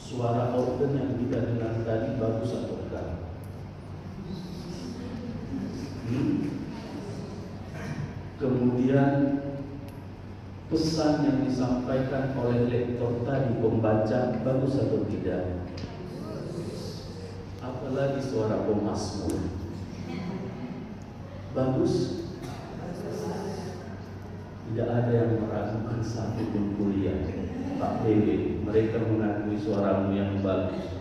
suara organ yang kita dengar tadi bagus atau enggak? Kemudian pesan yang disampaikan oleh lektor tadi, pembaca, bagus atau tidak? Apalagi suara pemazmur, bagus? Tidak ada yang meragukan satu pun kuliah, Pak Dewi, mereka mengakui suaramu yang bagus.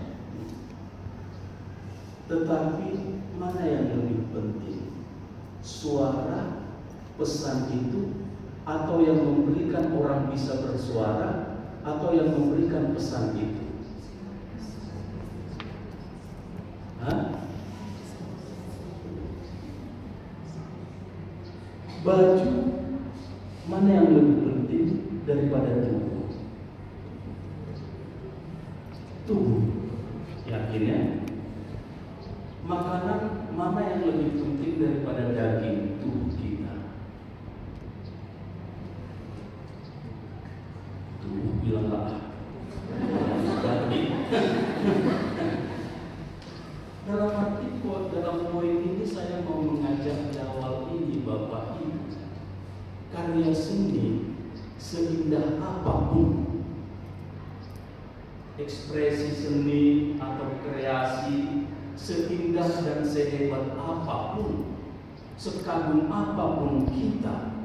Tetapi mana yang lebih penting? Suara, pesan itu, atau yang memberikan orang bisa bersuara, atau yang memberikan pesan itu? Baju mana yang lebih penting daripada tubuh? Tubuh, yakinnya. Makanan mana yang lebih penting daripada daging tubuh kita? Tubuh bilang lah. Dalam arti dalam poin ini saya mau mengajak di awal ini Bapak Ibu, karya seni seindah apapun, ekspresi seni atau kreasi seindah dan sehebat apapun, sekagum apapun kita,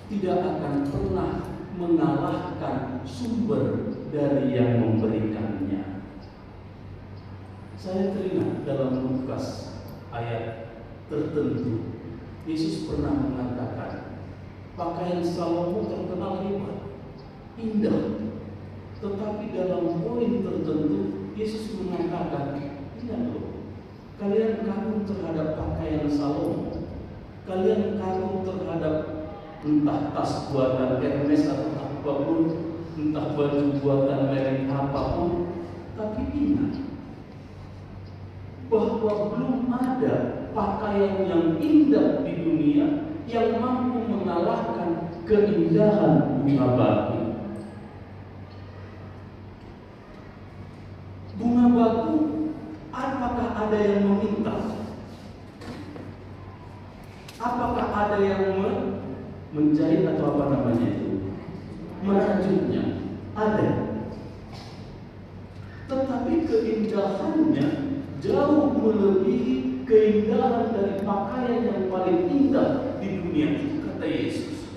tidak akan pernah mengalahkan sumber dari yang memberikannya. Saya teringat dalam Lukas ayat tertentu, Yesus pernah mengatakan, pakaian Salomo terkenal hebat, indah. Tetapi dalam poin tertentu, Yesus mengatakan, ingat loh, kalian kagum terhadap pakaian Salomo, kalian kagum terhadap entah tas buatan Hermes atau apapun, entah baju buatan merek apapun, tapi ingat bahwa belum ada pakaian yang indah di dunia yang mampu mengalahkan keindahan bunga batu. Bunga batu, apakah ada yang meminta? Apakah ada yang menjahit atau apa namanya itu? Merajutnya? Ada. Tetapi keindahannya jauh melebihi keindahan dari pakaian yang paling indah di dunia itu, kata Yesus.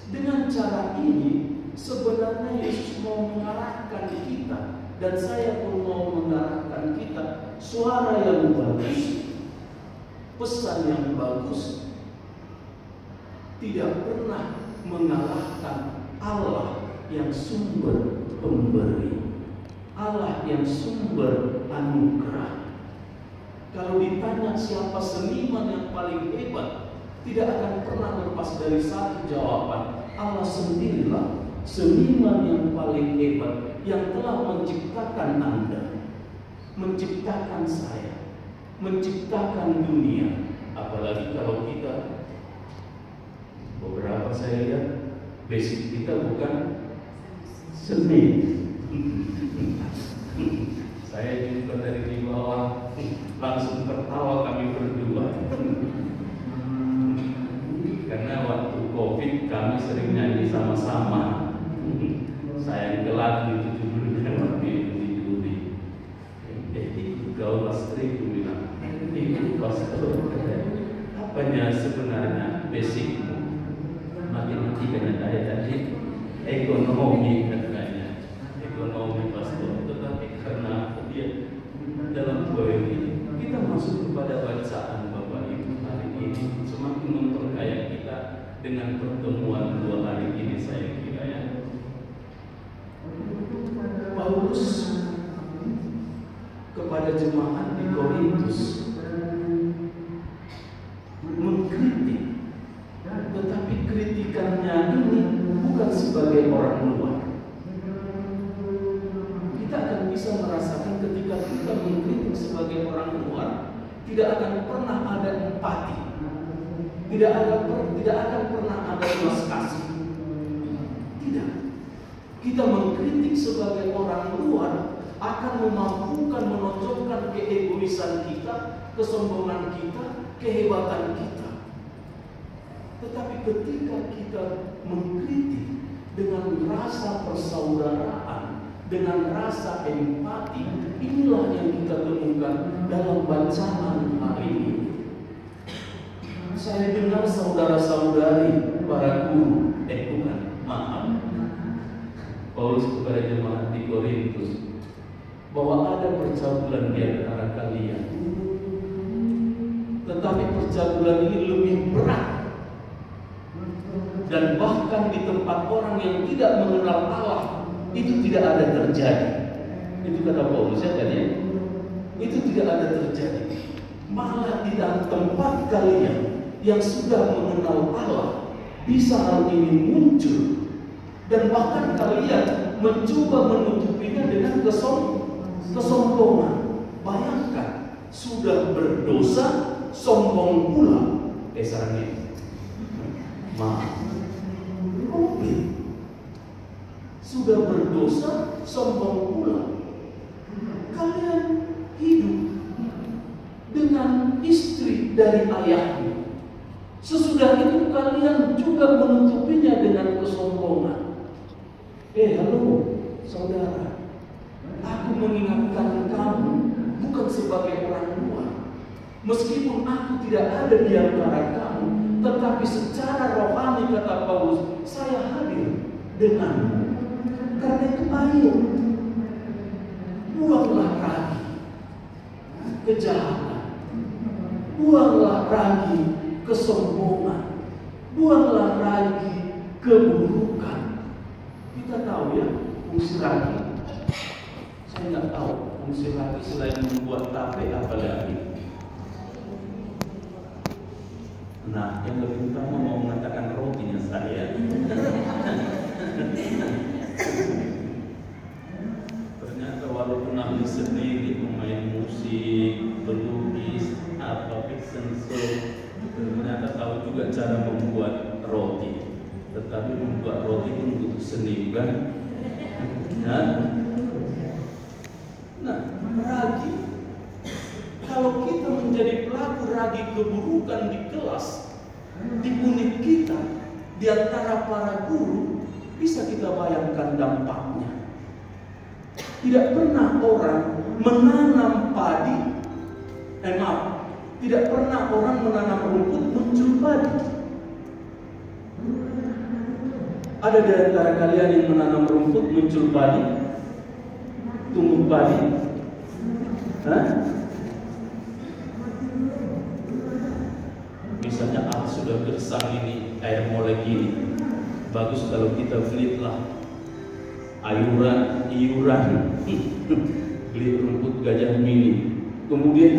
Dengan cara ini sebenarnya Yesus mau mengarahkan kita, dan saya pun mau mengarahkan kita, suara yang bagus, pesan yang bagus tidak pernah mengalahkan Allah yang sumber pemberi, Allah yang sumber anugerah. Kalau ditanya siapa seniman yang paling hebat, tidak akan pernah lepas dari satu jawaban, Allah sendirilah seniman yang paling hebat, yang telah menciptakan Anda, menciptakan saya, menciptakan dunia. Apalagi kalau kita, beberapa saya lihat basic kita bukan seni. Saya juga dari di bawah langsung tertawa kami berdua. Karena waktu COVID kami sering nyanyi sama-sama. Saya kelak gitu dulu waktu itu di gaul pastri itu bilang, itu pastor. Apanya sebenarnya basicmu? Matematika dan tadi ekonomi katanya, ekonomi pastor. Tetapi karena dia dalam poin ini kita masuk kepada bacaan Bapak Ibu hari ini semakin memperkaya kita dengan pertemuan dua hari ini, saya kira ya. Paulus kepada jemaat di Korintus mengkritik, tetapi kritikannya ini bukan sebagai orang luar. Kita akan bisa merasakan ketika kita mengkritik sebagai orang luar, tidak akan pernah ada empati, tidak akan pernah ada belas kasih. Tidak. Kita mengkritik sebagai orang luar akan keegoisan kita, kesombongan kita, kehebatan kita. Tetapi ketika kita mengkritik dengan rasa persaudaraan, dengan rasa empati, inilah yang kita temukan dalam bacaan hari ini. Saya dengar saudara-saudari, para guru, Paulus kepada jemaat di Korintus, bahwa ada percabulan di antara kalian. Tetapi percabulan ini lebih berat, dan bahkan di tempat orang yang tidak mengenal Allah itu tidak ada terjadi. Itu kata Paulus ya tadi. Itu tidak ada terjadi. Malah di dalam tempat kalian yang sudah mengenal Allah bisa hal ini muncul, dan bahkan kalian mencoba menutupinya dengan kesombongan. Bayangkan, sudah berdosa, sombong pula. Sarangnya sudah berdosa, sombong pula. Kalian hidup dengan istri dari ayahmu. Sesudah itu kalian juga menutupinya dengan kesombongan. Halo saudara, aku mengingatkan kamu bukan sebagai orang tua. Meskipun aku tidak ada di antara kamu, tetapi secara rohani kata Paulus, saya hadir denganmu. Karena itu ayo, buanglah lagi kejahatan, buanglah lagi kesombongan, buanglah lagi keburukan. Kita tahu ya, fungsi lagi. Saya nggak tahu fungsi lagi selain membuat tape apa lagi. Nah, yang lebih utama mau mengatakan rotinya saya. Ternyata walaupun ahli sendiri, pemain musik, pelukis, fiction show, ternyata tahu juga cara membuat roti. Tetapi membuat roti pun butuh seni, kan? Nah, ragi. Kalau kita menjadi pelaku ragi keburukan di kelas, di unit kita, di antara para guru, bisa kita bayangkan dampaknya. Tidak pernah orang menanam padi, tidak pernah orang menanam rumput muncul padi. Ada di antara kalian yang menanam rumput muncul padi, tumbuh padi? Misalnya sudah gersang ini, air mulai gini. Bagus kalau kita belitlah iuran beli rumput gajah mini, kemudian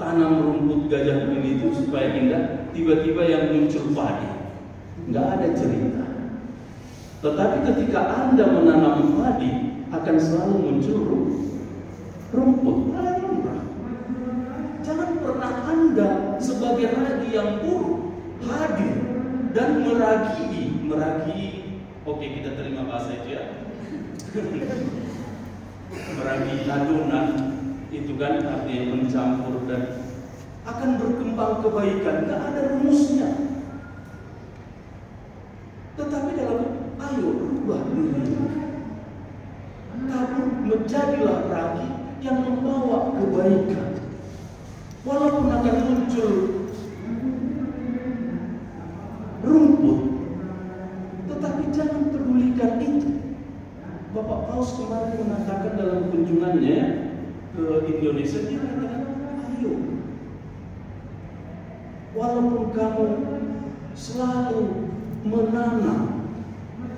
tanam rumput gajah mini itu supaya indah. Tiba-tiba yang muncul padi, nggak ada cerita. Tetapi ketika Anda menanam padi, akan selalu muncul rumput. Jangan pernah Anda sebagai ragi yang buruk hadir dan meragi. Oke, kita terima bahasa itu ya. Meragi adonan itu kan artinya mencampur dan akan berkembang kebaikan. Nggak ada rumusnya. Tetapi dalam ayo rubah diri. Tabur menjadilah ragi yang membawa kebaikan. Walaupun akan muncul rumput, tetapi jangan pedulikan itu. Bapak Paus kemarin mengatakan dalam kunjungannya ke Indonesia, dia mengatakan, ayo, walaupun kamu selalu menanam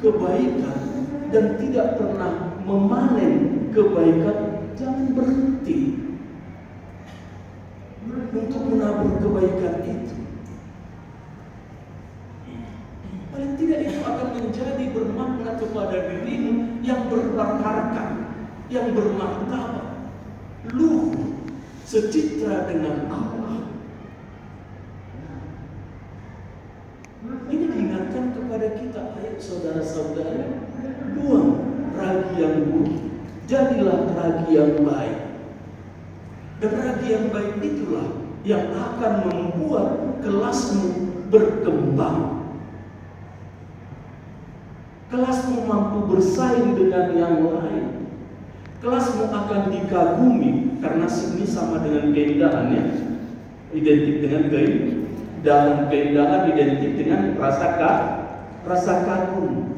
kebaikan dan tidak pernah memanen kebaikan, jangan berhenti untuk menabur kebaikan itu. Paling tidak itu akan menjadi bermakna kepada dirimu yang berharkat, yang bermartabat, luhur, secitra dengan Allah. Ini diingatkan kepada kita, ayo saudara-saudara, buang ragi yang buruk, jadilah ragi yang baik. Dan ragi yang baik itulah yang akan membuat kelasmu berkembang. Kelasmu mampu bersaing dengan yang lain. Kelasmu akan dikagumi karena ini sama dengan keindahan, ya. Identik dengan keindahan, keindahan identik dengan rasa kagum.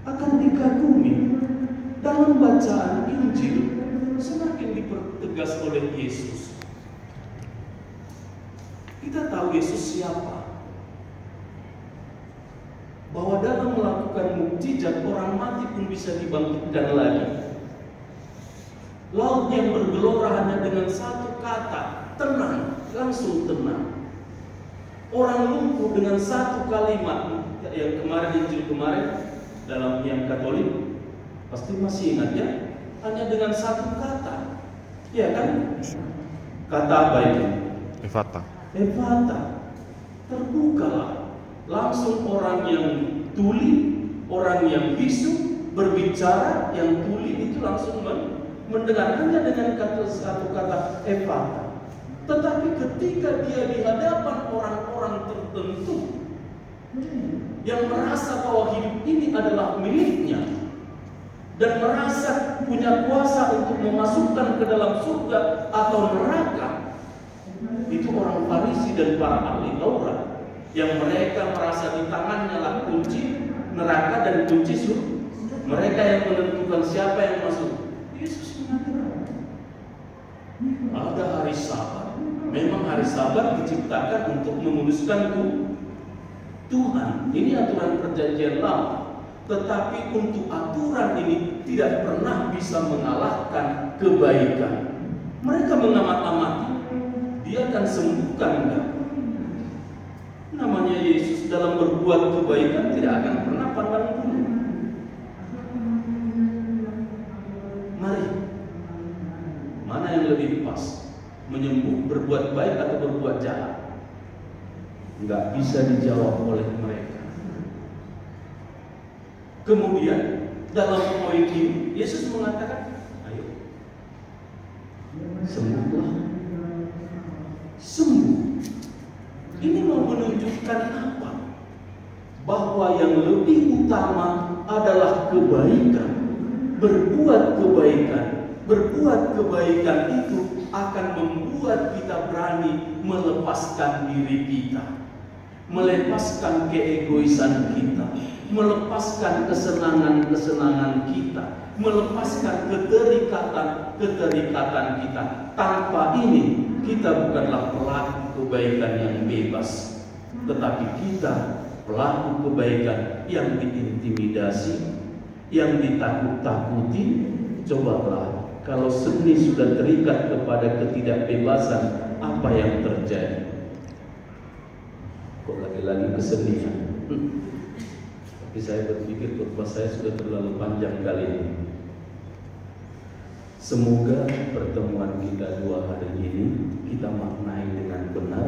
Akan dikagumi. Dalam bacaan Injil semakin dipertegas oleh Yesus. Kita tahu Yesus siapa. Bahwa dalam melakukan mukjizat orang mati pun bisa dibangkitkan lagi. Laut yang bergelora hanya dengan satu kata, tenang, langsung tenang. Orang lumpuh dengan satu kalimat, yang kemarin Injil kemarin dalam yang Katolik pasti masih ingat, ya, hanya dengan satu kata, ya kan? Kata apa itu? Ephata. Ephata, terbukalah. Langsung orang yang tuli, orang yang bisu berbicara, yang tuli itu langsung mendengarkannya dengan satu kata Ephata. Tetapi ketika dia di hadapan orang-orang tertentu yang merasa bahwa hidup ini adalah miliknya dan merasa punya kuasa untuk memasukkan ke dalam surga atau neraka, itu orang Farisi dan para ahli Taurat yang mereka merasa di tangannya lah kunci neraka dan kunci surga. Mereka yang menentukan siapa yang masuk. Yesus mengatakan ada hari Sabat. Memang hari Sabat diciptakan untuk memuluskan Tuhan. Ini aturan perjanjian lama. Tetapi untuk aturan ini tidak pernah bisa mengalahkan kebaikan. Mereka mengamat-amati, dia akan sembuhkan enggak? Namanya Yesus dalam berbuat kebaikan tidak akan pernah pandang bulu. Mari, mana yang lebih pas? Menyembuh, berbuat baik atau berbuat jahat? Enggak bisa dijawab oleh mereka. Kemudian dalam poin ini Yesus mengatakan, ayo sembuhlah. Sembuh. Ini mau menunjukkan apa? Bahwa yang lebih utama adalah kebaikan. Berbuat kebaikan. Berbuat kebaikan itu akan membuat kita berani melepaskan diri kita, melepaskan keegoisan kita, melepaskan kesenangan-kesenangan kita, melepaskan keterikatan kita. Tanpa ini kita bukanlah pelaku kebaikan yang bebas, tetapi kita pelaku kebaikan yang diintimidasi, yang ditakut-takuti. Cobalah kalau seni sudah terikat kepada ketidakbebasan, apa yang terjadi? Kok lagi-lagi kesenian? Tapi saya berpikir khotbah saya sudah terlalu panjang kali ini. Semoga pertemuan kita 2 hari ini kita maknai dengan benar,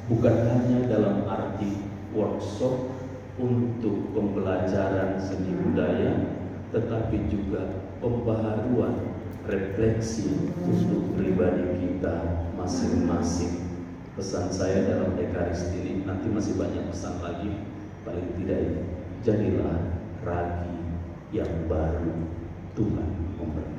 bukan hanya dalam arti workshop untuk pembelajaran seni budaya, tetapi juga pembaharuan refleksi untuk pribadi kita masing-masing. Pesan saya dalam Ekaristi ini, nanti masih banyak pesan lagi, paling tidak jadilah ragi yang baru. Tuhan memberkati.